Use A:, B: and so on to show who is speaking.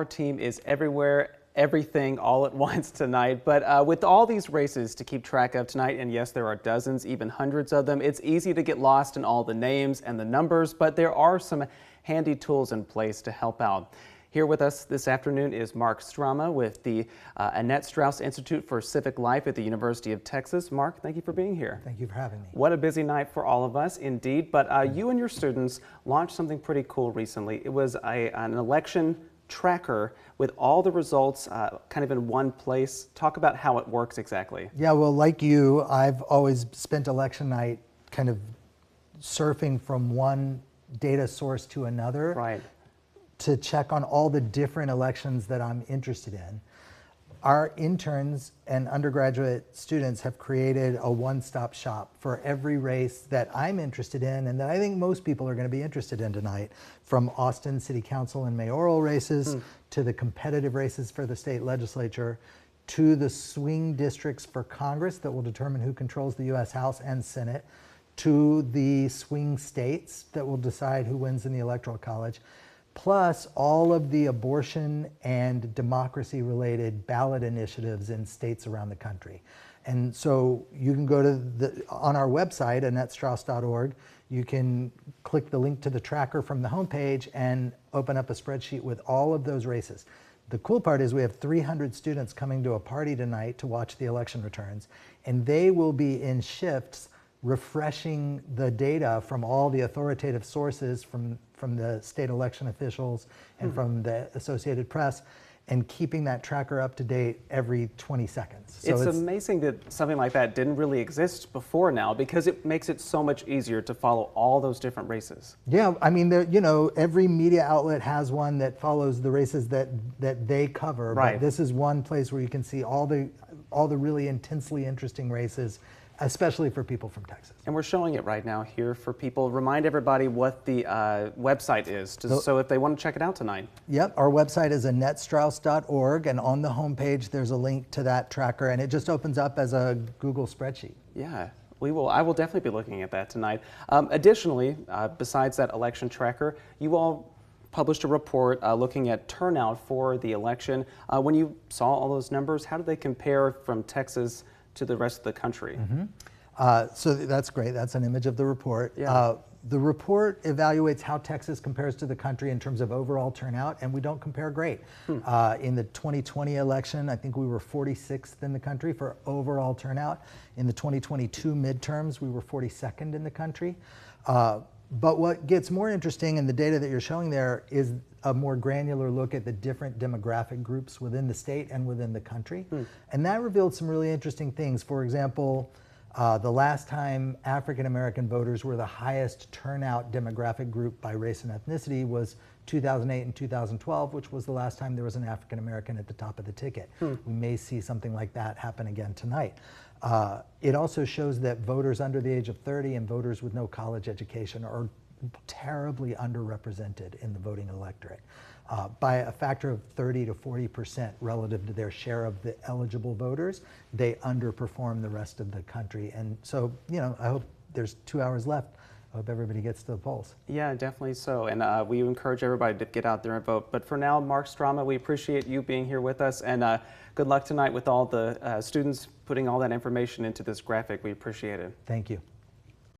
A: our team is everywhere, everything all at once tonight. But with all these races to keep track of tonight, and yes, there are dozens, even hundreds of them, it's easy to get lost in all the names and the numbers, but there are some handy tools in place to help out. Here with us this afternoon is Mark Strama with the Annette Strauss Institute for Civic Life at the University of Texas. Mark, thank you for being here.
B: Thank you for having me.
A: What a busy night for all of us, indeed. But you and your students launched something pretty cool recently. It was an election tracker with all the results kind of in one place. Talk about how it works exactly.
B: Yeah, well, like you, I've always spent election night kind of surfing from one data source to another.
A: Right.
B: To check on all the different elections that I'm interested in. Our interns and undergraduate students have created a one-stop shop for every race that I'm interested in and that I think most people are going to be interested in tonight, from Austin City Council and mayoral races to the competitive races for the state legislature to the swing districts for Congress that will determine who controls the U.S. House and Senate, to the swing states that will decide who wins in the Electoral College, plus all of the abortion and democracy-related ballot initiatives in states around the country. And so you can go to on our website, AnnetteStrauss.org, you can click the link to the tracker from the homepage and open up a spreadsheet with all of those races. The cool part is we have 300 students coming to a party tonight to watch the election returns, and they will be in shifts refreshing the data from all the authoritative sources from the state election officials and from the Associated Press, and keeping that tracker up to date every 20 seconds. So
A: it's amazing that something like that didn't really exist before now, because it makes it so much easier to follow all those different races.
B: Yeah, I mean, you know, every media outlet has one that follows the races that they cover.
A: Right.
B: But this is one place where you can see all the really intensely interesting races, especially for people from Texas.
A: And we're showing it right now here for people. Remind everybody what the website is, so if they want to check it out tonight.
B: Yep, our website is AnnetteStrauss.org, and on the homepage there's a link to that tracker, and it just opens up as a Google spreadsheet.
A: Yeah, I will definitely be looking at that tonight. Additionally, besides that election tracker, you all published a report looking at turnout for the election. When you saw all those numbers, how did they compare from Texas to the rest of the country?
B: So that's great. That's an image of the report.
A: Yeah.
B: The report evaluates how Texas compares to the country in terms of overall turnout, and we don't compare great. In the 2020 election, I think we were 46th in the country for overall turnout. In the 2022 midterms, we were 42nd in the country. But what gets more interesting in the data that you're showing there is a more granular look at the different demographic groups within the state and within the country. And that revealed some really interesting things. For example, the last time African American voters were the highest turnout demographic group by race and ethnicity was 2008 and 2012, which was the last time there was an African American at the top of the ticket. We may see something like that happen again tonight. It also shows that voters under the age of 30 and voters with no college education are terribly underrepresented in the voting electorate by a factor of 30 to 40% relative to their share of the eligible voters. They underperform the rest of the country. And so, you know, I hope there's 2 hours left. I hope everybody gets to the polls.
A: Yeah, definitely so. And we encourage everybody to get out there and vote. But for now, Mark Strama, we appreciate you being here with us. And good luck tonight with all the students putting all that information into this graphic. We appreciate it.
B: Thank you.